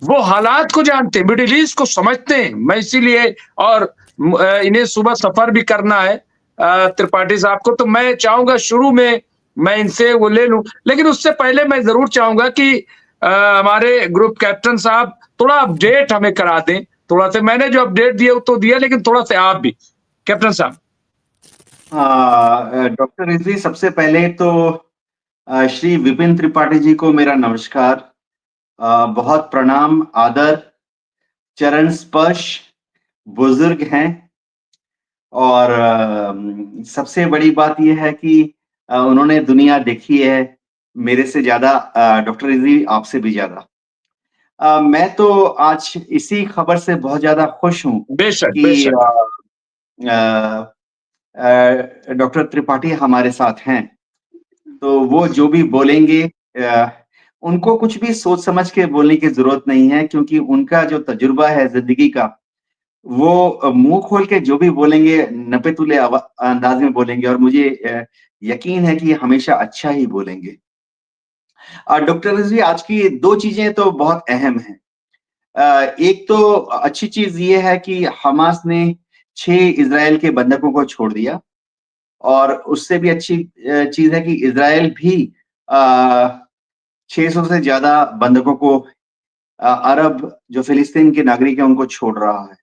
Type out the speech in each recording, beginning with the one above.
वो हालात को जानते हैं, मिडिल ईस्ट को समझते हैं। मैं इसीलिए और इन्हें सुबह सफर भी करना है त्रिपाठी साहब को, तो मैं चाहूंगा शुरू में मैं इनसे वो ले लूं, लेकिन उससे पहले मैं जरूर चाहूंगा कि हमारे ग्रुप कैप्टन साहब थोड़ा अपडेट हमें करा दें। थोड़ा सा मैंने जो अपडेट दिया वो तो दिया, लेकिन थोड़ा सा आप भी कैप्टन साहब। डॉक्टर रिजवी, सबसे पहले तो श्री विपिन त्रिपाठी जी को मेरा नमस्कार, बहुत प्रणाम, आदर, चरण स्पर्श। बुजुर्ग हैं और सबसे बड़ी बात यह है कि उन्होंने दुनिया देखी है मेरे से ज्यादा, डॉक्टर रिजवी आपसे भी ज्यादा। मैं तो आज इसी खबर से बहुत ज्यादा खुश हूं बेशक कि बेशक। डॉक्टर त्रिपाठी हमारे साथ हैं। तो वो जो भी बोलेंगे, उनको कुछ भी सोच समझ के बोलने की जरूरत नहीं है, क्योंकि उनका जो तजुर्बा है जिंदगी का, वो मुंह खोल के जो भी बोलेंगे नपे तुले अंदाज में बोलेंगे, और मुझे यकीन है कि हमेशा अच्छा ही बोलेंगे। डॉक्टर रिजवी, आज की दो चीजें तो बहुत अहम हैं। एक तो अच्छी चीज ये है कि हमास ने 6 इजराइल के बंधकों को छोड़ दिया, और उससे भी अच्छी चीज है कि इजराइल भी 600 से ज्यादा बंधकों को, अरब जो फिलिस्तीन के नागरिक हैं उनको छोड़ रहा है।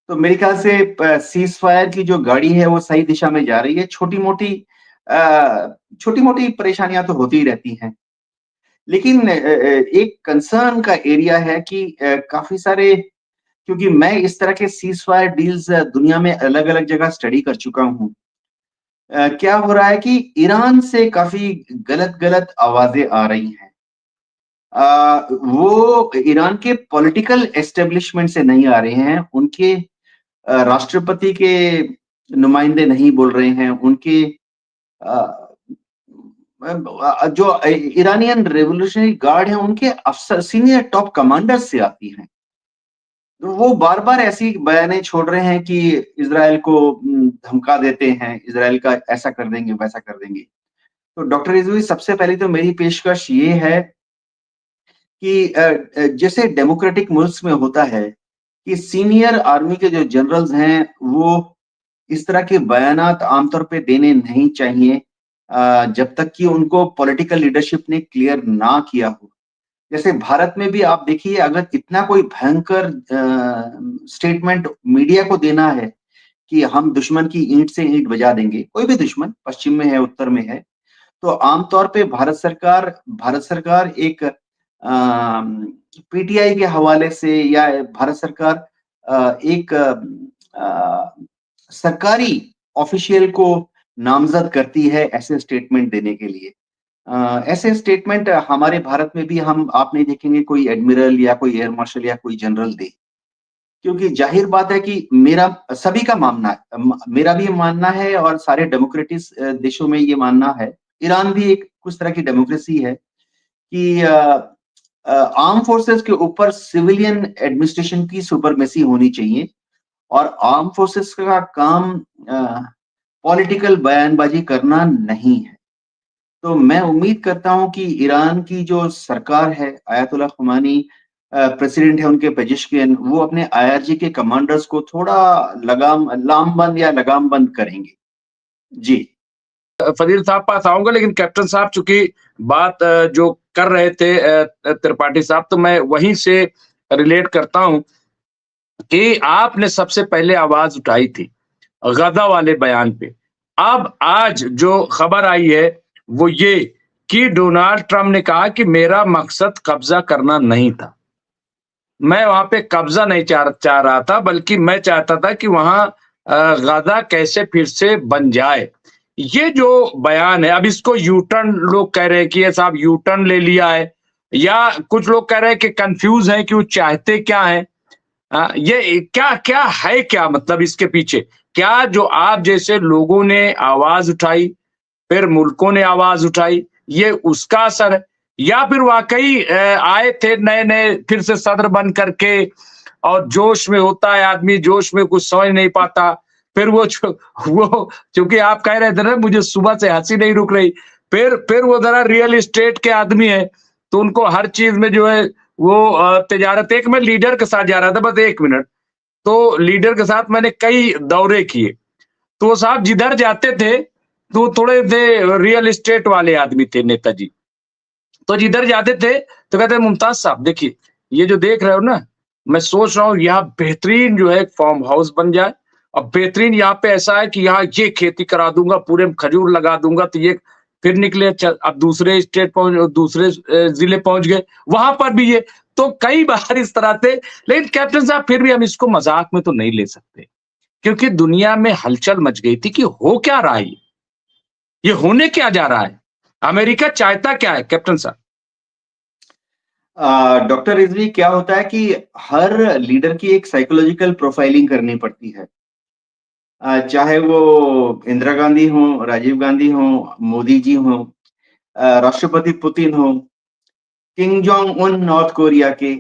तो मेरे ख्याल से सीज फायर की जो गाड़ी है वो सही दिशा में जा रही है। छोटी मोटी परेशानियां तो होती ही रहती हैं, लेकिन एक कंसर्न का एरिया है कि काफी सारे, क्योंकि मैं इस तरह के सीज फायर डील्स दुनिया में अलग अलग जगह स्टडी कर चुका हूं। क्या हो रहा है कि ईरान से काफी गलत गलत आवाजें आ रही हैं। वो ईरान के पॉलिटिकल एस्टेब्लिशमेंट से नहीं आ रहे हैं, उनके राष्ट्रपति के नुमाइंदे नहीं बोल रहे हैं, उनके जो ईरानियन रेवोल्यूशनरी गार्ड हैं उनके अफसर, सीनियर टॉप कमांडर्स से आती हैं। तो वो बार बार ऐसी बयानें छोड़ रहे हैं कि इजराइल को धमका देते हैं, इजराइल का ऐसा कर देंगे वैसा कर देंगे। तो डॉक्टर रिजवी, सबसे पहले तो मेरी पेशकश ये है कि जैसे डेमोक्रेटिक मुल्क में होता है कि सीनियर आर्मी के जो जनरल्स हैं वो इस तरह के बयानात आमतौर पे देने नहीं चाहिए, जब तक कि उनको पॉलिटिकल लीडरशिप ने क्लियर ना किया हो। जैसे भारत में भी आप देखिए, अगर इतना कोई भयंकर स्टेटमेंट मीडिया को देना है कि हम दुश्मन की ईंट से ईंट बजा देंगे, कोई भी दुश्मन पश्चिम में है उत्तर में है, तो आमतौर पे भारत सरकार एक पीटीआई के हवाले से, या भारत सरकार एक सरकारी ऑफिशियल को नामजद करती है ऐसे स्टेटमेंट देने के लिए। ऐसे स्टेटमेंट हमारे भारत में भी हम आप नहीं देखेंगे कोई एडमिरल या कोई एयर मार्शल या कोई जनरल दे, क्योंकि जाहिर बात है कि मेरा भी मानना है, और सारे डेमोक्रेटिक देशों में ये मानना है, ईरान भी एक कुछ तरह की डेमोक्रेसी है, कि आर्म फोर्सेस के ऊपर सिविलियन एडमिनिस्ट्रेशन की सुपरमेसी होनी चाहिए, और आर्म फोर्सेस का काम पॉलिटिकल बयानबाजी करना नहीं है। तो मैं उम्मीद करता हूं कि ईरान की जो सरकार है, आयतुल्लाह खुमानी प्रेसिडेंट है उनके पेजिशकियन, वो अपने आईआरजी के कमांडर्स को थोड़ा लामबंद या लगामबंद करेंगे। जी। फजील साहब पास आऊंगा, लेकिन कैप्टन साहब चूंकि बात जो कर रहे थे त्रिपाठी साहब, तो मैं वहीं से रिलेट करता हूं कि आपने सबसे पहले आवाज उठाई थी गजा वाले बयान पे। अब आज जो खबर आई है वो ये कि डोनाल्ड ट्रंप ने कहा कि मेरा मकसद कब्जा करना नहीं था, मैं वहां पे कब्जा नहीं चाह रहा था, बल्कि मैं चाहता था कि वहां गजा कैसे फिर से बन जाए। ये जो बयान है, अब इसको यू टर्न लोग कह रहे हैं कि ये साहब यू टर्न ले लिया है, या कुछ लोग कह रहे हैं कि कंफ्यूज है कि वो चाहते क्या है। ये क्या क्या है, क्या मतलब इसके पीछे क्या, जो आप जैसे लोगों ने आवाज उठाई, फिर मुल्कों ने आवाज उठाई, ये उसका असर है, या फिर वाकई आए थे नए नए फिर से सदर बन करके, और जोश में होता है आदमी, जोश में कुछ समझ नहीं पाता, फिर वो क्योंकि आप कह रहे थे ना मुझे सुबह से हंसी नहीं रुक रही, फिर वो जरा रियल एस्टेट के आदमी है, तो उनको हर चीज में जो है वो तिजारत, एक मैं लीडर के साथ जा रहा था, बस 1 मिनट। तो लीडर के साथ मैंने कई दौरे किए। तो वो साहब जिधर जाते थे, तो वो थोड़े थे रियल एस्टेट वाले आदमी थे नेताजी। तो जिधर जाते थे, तो कहते मुमताज़ साहब देखिए, ये जो देख रहे हो ना, मैं सोच रहा हूँ यहाँ बेहतरीन जो है एक फार्म हाउस बन जाए और बेहतरीन यहाँ पे ऐसा है कि यहाँ ये खेती करा दूँगा, पूरे में खजूर लगा दूँगा, तो ये फिर निकले अब दूसरे स्टेट पहुँच दूसरे ज़िले पहुँच गए, वहाँ पर भी ये। तो कई बार इस तरह से, लेकिन कैप्टन साहब फिर भी हम इसको मज़ाक में तो नहीं ले सकते, क्योंकि दुनिया में हलचल मच गई थी कि हो क्या रहा है ये? ये होने क्या जा रहा है? अमेरिका चाहता क्या है कैप्टन साहब? डॉक्टर रिजवी, क्या होता है कि हर लीडर की एक साइकोलॉजिकल प्रोफाइलिंग करनी पड़ती है। चाहे वो इंदिरा गांधी हो, राजीव गांधी हो, मोदी जी हो, राष्ट्रपति पुतिन हो, king Jong Un north Korea के,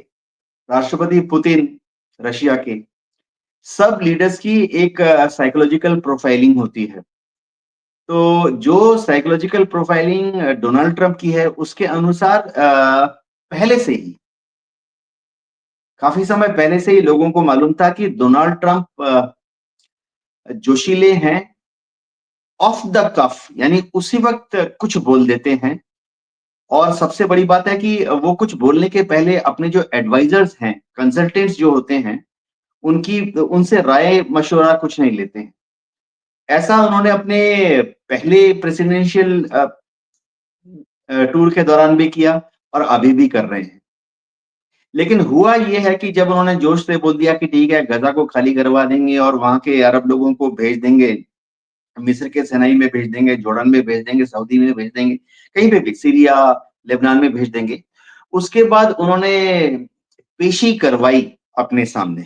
राष्ट्रपति पुतिन रशिया के, सब लीडर्स की एक साइकोलॉजिकल प्रोफाइलिंग होती है। तो जो साइकोलॉजिकल प्रोफाइलिंग डोनाल्ड ट्रंप की है, उसके अनुसार पहले से ही, काफी समय पहले से ही लोगों को मालूम था कि डोनाल्ड ट्रंप जोशीले हैं, ऑफ द कफ, यानी उसी वक्त कुछ बोल देते हैं। और सबसे बड़ी बात है कि वो कुछ बोलने के पहले अपने जो एडवाइजर्स हैं, कंसल्टेंट्स जो होते हैं, उनकी उनसे राय मशवरा कुछ नहीं लेते हैं। ऐसा उन्होंने अपने पहले प्रेसिडेंशियल टूर के दौरान भी किया और अभी भी कर रहे हैं। लेकिन हुआ ये है कि जब उन्होंने जोश से बोल दिया कि ठीक है, गजा को खाली करवा देंगे और वहां के अरब लोगों को भेज देंगे, मिस्र के सेनाई में भेज देंगे, जॉर्डन में भेज देंगे, सऊदी में भेज देंगे, कहीं पे भी, सीरिया, लेबनान में भेज देंगे। उसके बाद उन्होंने पेशी करवाई अपने सामने।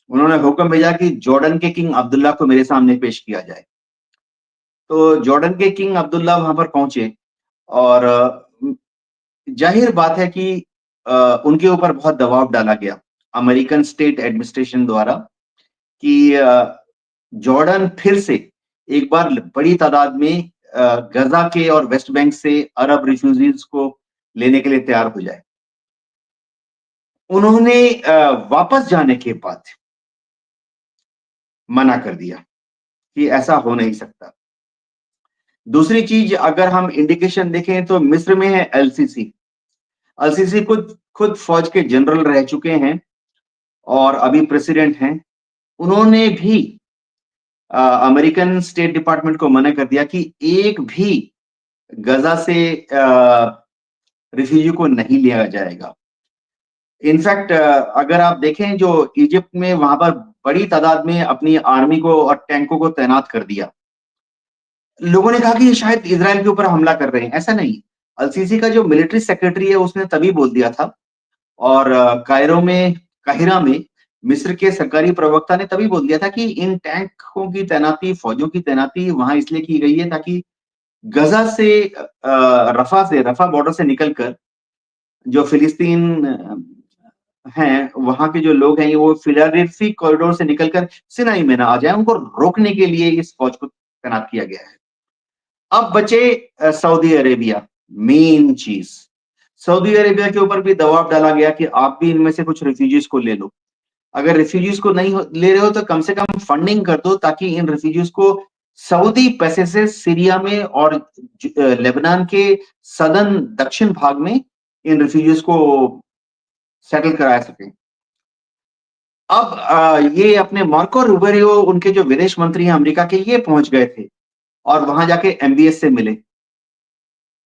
उन्होंने हुक्म भेजा कि जॉर्डन के किंग अब्दुल्ला को मेरे सामने पेश किया जाए। तो जॉर्डन के किंग अब्दुल्ला वहां पर पहुंचे और जाहिर बात है कि उनके ऊपर बहुत दबाव डाला गया अमेरिकन स्टेट एडमिनिस्ट्रेशन द्वारा कि जॉर्डन फिर से एक बार बड़ी तादाद में गजा के और वेस्ट बैंक से अरब रिफ्यूजीज को लेने के लिए तैयार हो जाए। उन्होंने वापस जाने के बाद मना कर दिया कि ऐसा हो नहीं सकता। दूसरी चीज, अगर हम इंडिकेशन देखें तो मिस्र में है एलसीसी। एलसीसी खुद खुद फौज के जनरल रह चुके हैं और अभी प्रेसिडेंट हैं। उन्होंने भी अमेरिकन स्टेट डिपार्टमेंट को मना कर दिया कि एक भी गजा से रिफ्यूजी को नहीं लिया जाएगा। इनफैक्ट अगर आप देखें, जो इजिप्ट में वहां पर बड़ी तादाद में अपनी आर्मी को और टैंकों को तैनात कर दिया। लोगों ने कहा कि ये शायद इजराइल के ऊपर हमला कर रहे हैं, ऐसा नहीं। अलसीसी का जो मिलिट्री सेक्रेटरी है उसने तभी बोल दिया था, और काहिरा में मिस्र के सरकारी प्रवक्ता ने तभी बोल दिया था कि इन टैंकों की तैनाती, फौजों की तैनाती वहां इसलिए की गई है ताकि गजा से, रफा बॉर्डर से निकलकर जो फिलिस्तीन हैं, वहां के जो लोग हैं, वो फिलाडेल्फी कॉरिडोर से निकलकर सिनाई में ना आ जाए, उनको रोकने के लिए इस फौज को तैनात किया गया है। अब बचे सऊदी अरेबिया, मेन चीज। सऊदी अरेबिया के ऊपर भी दबाव डाला गया कि आप भी इनमें से कुछ रिफ्यूजीज को ले लो। अगर रिफ्यूजीज को नहीं ले रहे हो तो कम से कम फंडिंग कर दो ताकि इन रिफ्यूजीज को सऊदी पैसे से सीरिया में और लेबनान के सदर्न दक्षिण भाग में इन रिफ्यूजीज को सेटल कराया सके। अब ये अपने मार्को रूबियो, उनके जो विदेश मंत्री हैं अमेरिका के, ये पहुंच गए थे और वहां जाके एमबीएस से मिले,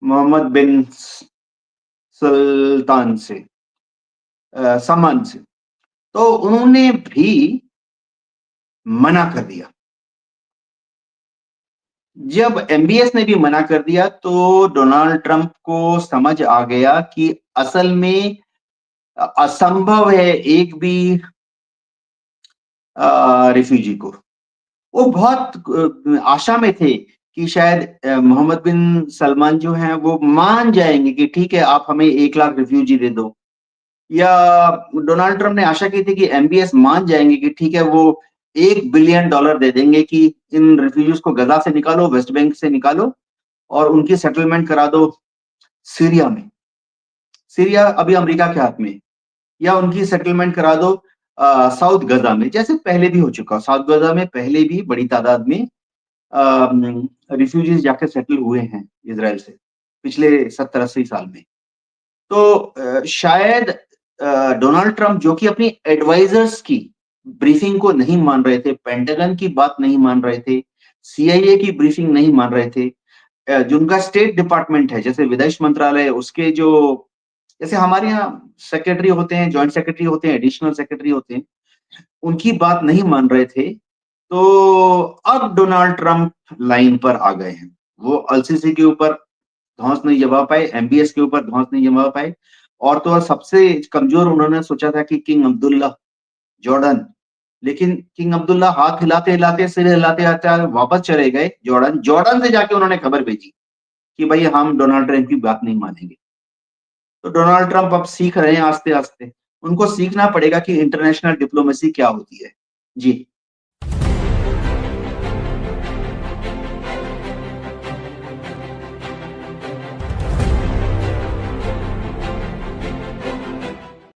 मोहम्मद बिन सुल्तान से, सलमान से। तो उन्होंने भी मना कर दिया। जब एमबीएस ने भी मना कर दिया तो डोनाल्ड ट्रंप को समझ आ गया कि असल में असंभव है एक भी रिफ्यूजी को। वो बहुत आशा में थे कि शायद मोहम्मद बिन सलमान जो हैं वो मान जाएंगे कि ठीक है, आप हमें 1 लाख रिफ्यूजी दे दो। या डोनाल्ड ट्रंप ने आशा की थी कि एमबीएस मान जाएंगे कि ठीक है, वो $1 बिलियन दे देंगे कि इन रिफ्यूजीज को गजा से निकालो, वेस्ट बैंक से निकालो और उनकी सेटलमेंट करा दो सीरिया में। सीरिया अभी अमेरिका के हाथ में है, या उनकी सेटलमेंट करा दो साउथ गजा में, जैसे पहले भी हो चुका। साउथ गजा में पहले भी बड़ी तादाद में रिफ्यूजीज जाके सेटल हुए हैं इजराइल से पिछले 70-80 साल में। तो शायद डोनाल्ड ट्रंप, जो कि अपनी एडवाइजर्स की ब्रीफिंग को नहीं मान रहे थे, पेंटागन की बात नहीं मान रहे थे, सीआईए की ब्रीफिंग नहीं मान रहे थे, जो उनका स्टेट डिपार्टमेंट है, जैसे विदेश मंत्रालय, उसके जो, जैसे हमारे यहाँ सेक्रेटरी होते हैं, जॉइंट सेक्रेटरी होते हैं, एडिशनल सेक्रेटरी होते हैं, उनकी बात नहीं मान रहे थे। तो अब डोनाल्ड ट्रंप लाइन पर आ गए हैं। वो अल-सीसी के ऊपर धौंस नहीं जमा पाए, एमबीएस के ऊपर धौंस नहीं जमा पाए, और तो और सबसे कमजोर उन्होंने सोचा था कि किंग अब्दुल्ला जॉर्डन, लेकिन किंग अब्दुल्ला हाथ हिलाते हिलाते, सिर हिलाते हिलाते वापस चले गए जॉर्डन। जॉर्डन से जाके उन्होंने खबर भेजी कि भाई हम डोनाल्ड ट्रंप की बात नहीं मानेंगे। तो डोनाल्ड ट्रंप अब सीख रहे हैं आस्ते आस्ते, उनको सीखना पड़ेगा कि इंटरनेशनल डिप्लोमेसी क्या होती है। जी।